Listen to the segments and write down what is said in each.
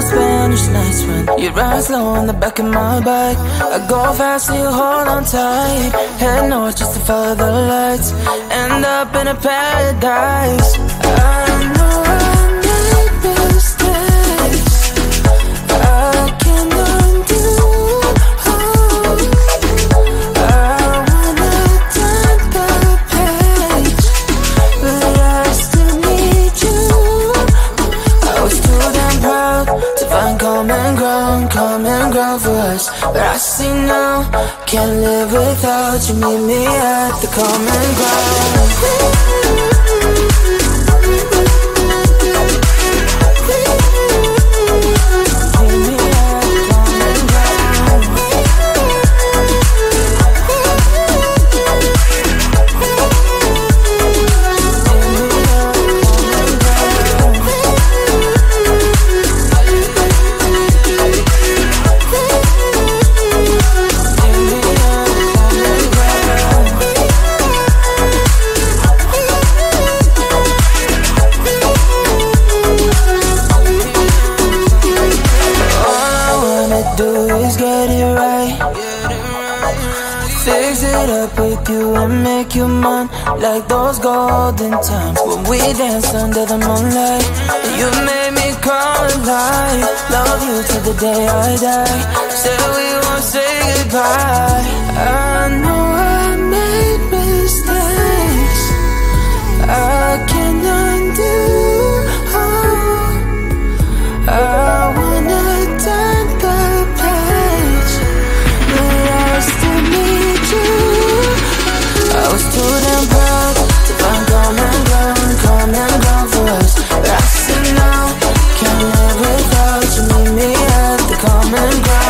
Spanish nights when you ride slow on the back of my bike. I go fast so you hold on tight. Head north just to follow the lights. End up in a paradise. I know I made mistakes I can't undo. I wanna turn the page, but I still need you. I was too damn proud to find common ground for us. But I see now, can't live without you. Meet me at the common ground. Make you mine like those golden times when we danced under the moonlight. You made me come alive. Love you till the day I die. Said we won't say goodbye. I know I made mistakes I can't undo. I wanna turn the page, but I still need you. I was too damn proud to find common ground for us. But I see now, can't live without you. Meet me at the common ground.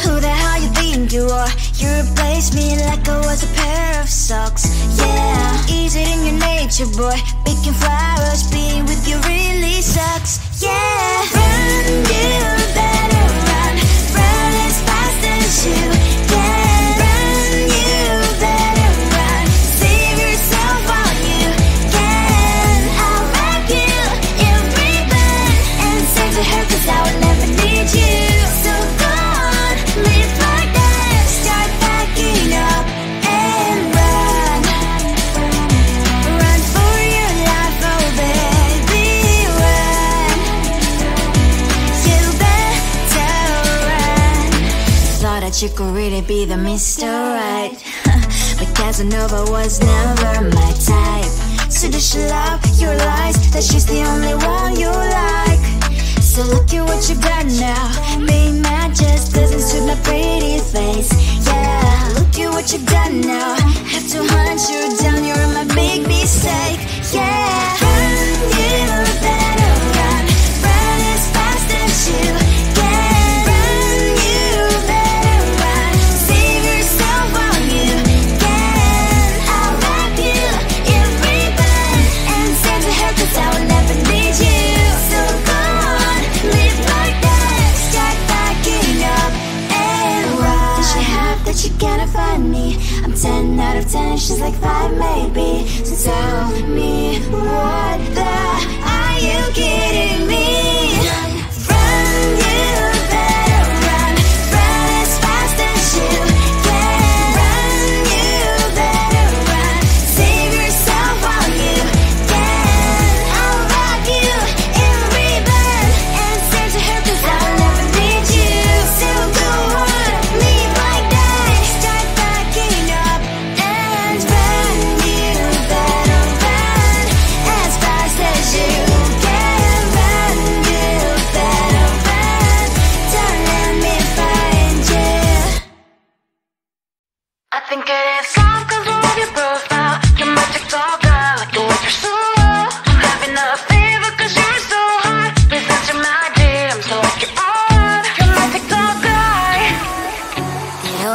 Who the hell you think you are? You replaced me like I was a pair of socks. Yeah, is it in your nature, boy? Picking flowers, being with you really sucks. Yeah, run, you better run. Run as fast as you can. Run, you better run. Save yourself while you can. I'll wrap you in ribbon and send to her, 'cause I would never need you. So go on, live like that. Start packing up and run. Run for your life, oh baby, run. You better run. Thought that you could really be the Mr. Right, but Casanova was never my type. So does she love your lies, that she's the only one you like? So look at what you got now. Being mad just doesn't suit my pretty face. Yeah, look at what you got now. Have to hunt you down, you're my big mistake. Yeah, run, you better run. Run as fast as you can. Run, you better run. Save yourself while you can. I'll wrap you in ribbon and send to her, 'cause I will never need you. So go on, live like that. Start packing up and run. Does she have that she cannot find me? I'm 10 out of 10, she's like 5 maybe. So tell me, what the are you kidding me? Run, you better run. Run as fast as you can. Run, you better run. Save yourself while you can. I'll wrap you in ribbon and send to her, 'cause I'll never need you. So go on, live like that. Start packing up and run.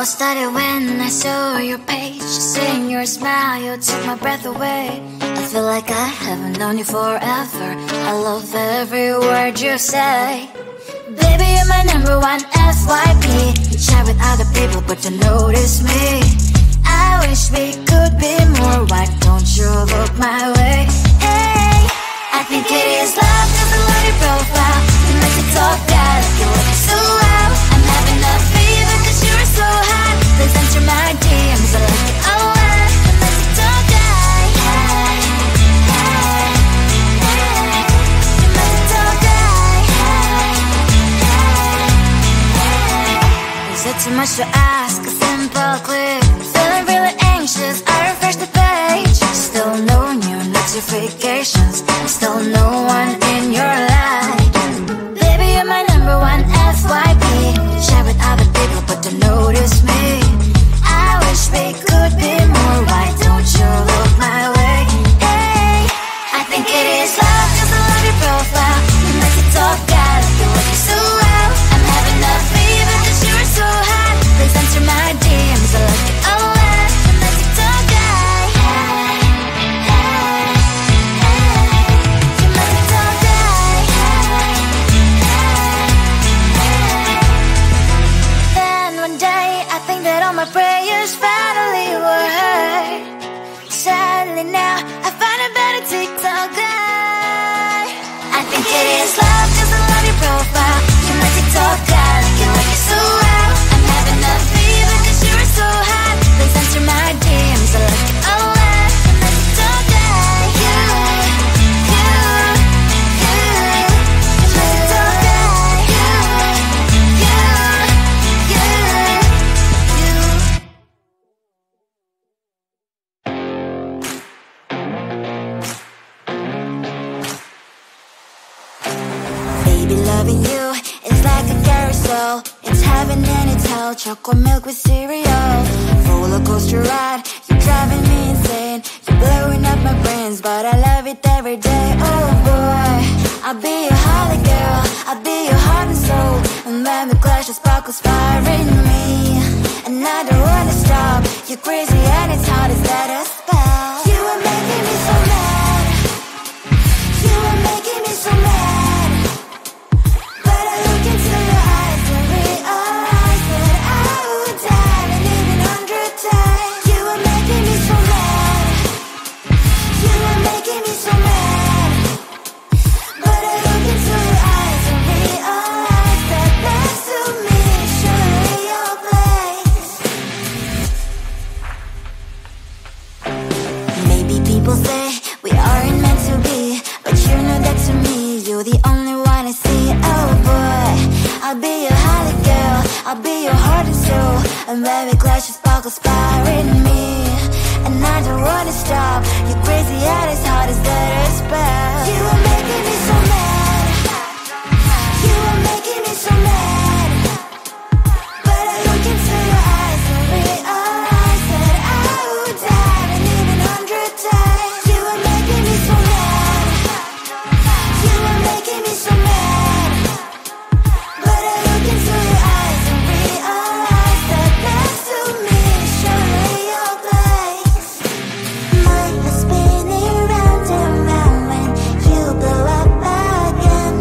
started when I saw your page. Seeing your smile, you took my breath away. I feel like I haven't known you forever. I love every word you say. Baby, you're my number one FYP. You chat with other people but don't notice me. I wish we could be more. Why don't you look my way? Hey, I think it is love, cause I love your profile. You make it talk bad, like you're looking so well. I'm having a fever cause you're so hot. Please answer my DMs, I like it a lot. You make it talk bad. Hey, hey, hey. You make it talk bad. Hey, hey, hey. Is it too much to ask? A simple click. Feeling really anxious, I refresh the page. Still no new notifications, still no one in your life. Baby, you're my number one FYP. Share with other people but don't notice me. I wish we could be more. Why don't you look my way? Hey, I think it is love cause I love your profile. You make it talk bad, like you're looking so well. I'm having a fever cause you're so hot. Please answer my DMs, I like it a lot. You make it talk bad. Hey, hey, hey. You make it talk bad. Hey, hey, hey. Then one day I think that all my prayers finally were heard. Sadly now I find a better TikTok guy. I think it is love cause I love your profile. You make it talk bad, like you like it so well. I'm having a fever cause you're so hot. Please answer my DMs, I like it a lot. You make it talk bad. You make it talk bad. Baby, loving you is like a carousel. It's heaven and it's hell. Chocolate milk with cereal. Roller coaster ride. You're driving me insane. You're blowing up my brains, but I love it every day. Oh boy, I'll be your holly girl. I'll be your heart and soul. And when we clash, the sparkles fire in me. And I don't wanna stop. You're crazy and it's hard as that a spell. You are making me so mad. You are making me so mad. But I look into your eyes and realize that I would die and even 100 times. You are making me so mad. You are making me so mad. But I look into your eyes and realize that next to me is surely your place. Maybe people say we aren't meant to be, but you know that to me you're the only one I see. Oh boy, I'll be your holly girl. I'll be your heart and soul. And when we clash, the sparkles fire in me. And I don't wanna stop. You're crazy and as hard as that a spell. You are making me so mad. You are making me so mad. But I look into your eyes and realize that I would die and even 100 times. You are making me so mad. You are making me so mad. But I look into your eyes and realize that next to me is surely your place. My heart's spinning round and round when you blow up again.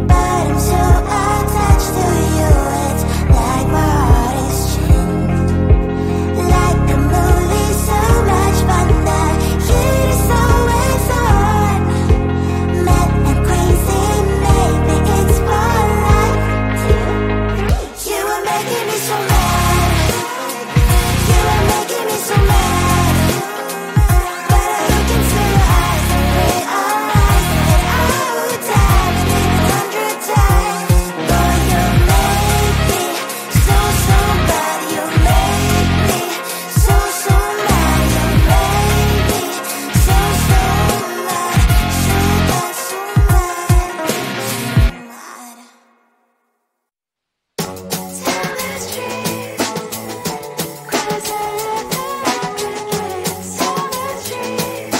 But I'm so attached to you, it's like my heart is chained. Like a movie, so much fun. The heat is always on. Mad and crazy, maybe it's polite. You are making me so mad. You are making me so mad. But I look into your eyes and realize that I would die and even 100 times. Boy, you make me so, so bad. You make me so, so mad. You make me so, so mad. So bad, so mad, so mad. Tell the truth, 'cause I love the truth. Tell the truth.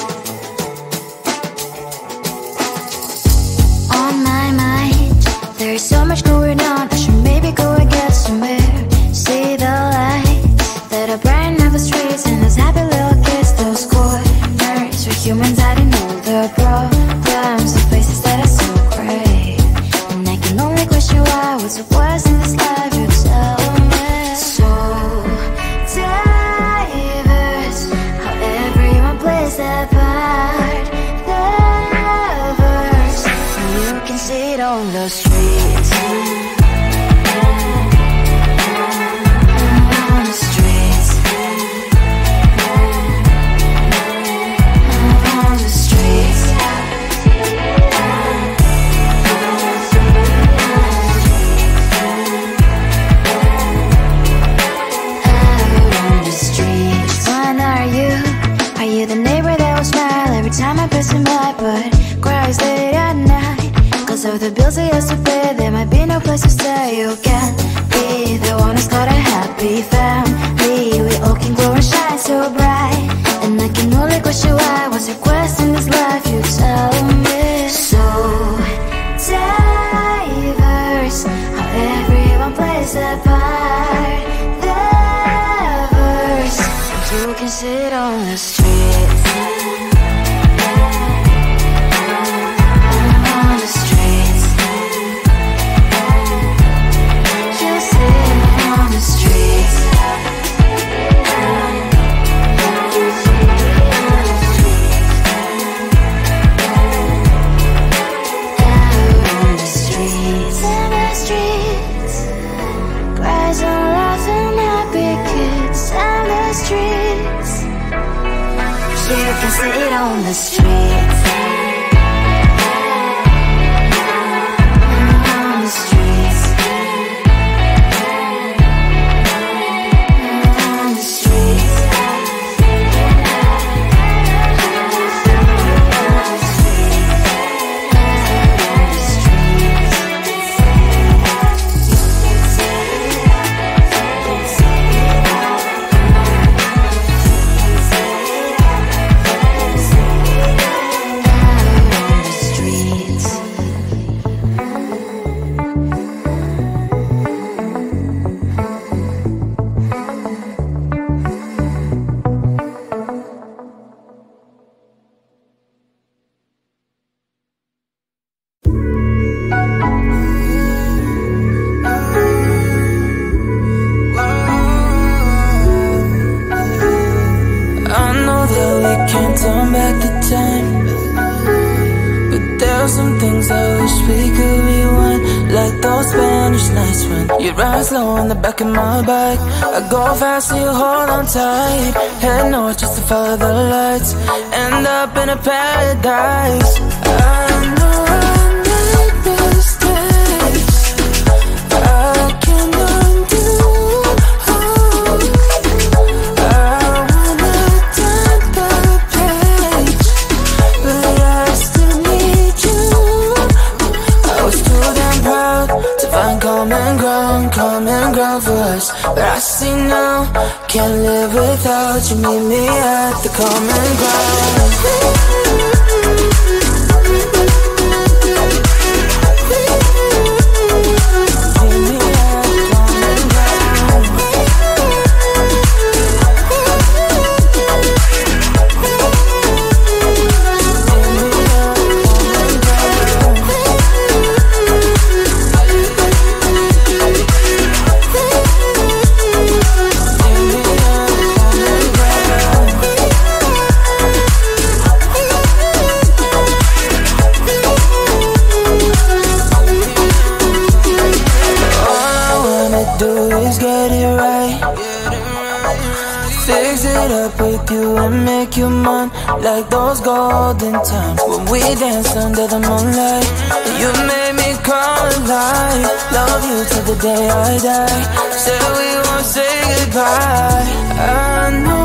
On my mind, there's so much going on. I should maybe go and get somewhere. See the why. What's the worst in this life? You tell me. So diverse, how everyone plays their part. Their verse, you can see it on the streets. On the streets. On the streets. The neighbor that will smile every time I pass him by, but cries late at night. Cause of the bills he has to pay, there might be no place to stay. You can't be the one who's got a happy family. We all can glow and shine so bright, and I can only question why. What's your quest in this life? You tell me. So diverse, how everyone plays their part. Their verse, you can sit on the streets. On the streets. You sit on the streets. On the streets. On the streets. Cries and laughing happy kids. On the streets. You can sit on the streets. On the streets. On the streets. Slow on the back of my bike, I go fast so you hold on tight. Head north just to follow the lights, end up in a paradise. I know I made mistakes, I can undo. I wanna turn the page, but I still need you. I was too damn proud to find common ground for us, but I see now, can't live without you. Meet me at the common ground. Make you mine like those golden times when we danced under the moonlight. You made me come alive. Love you till the day I die. Said we won't say goodbye. I know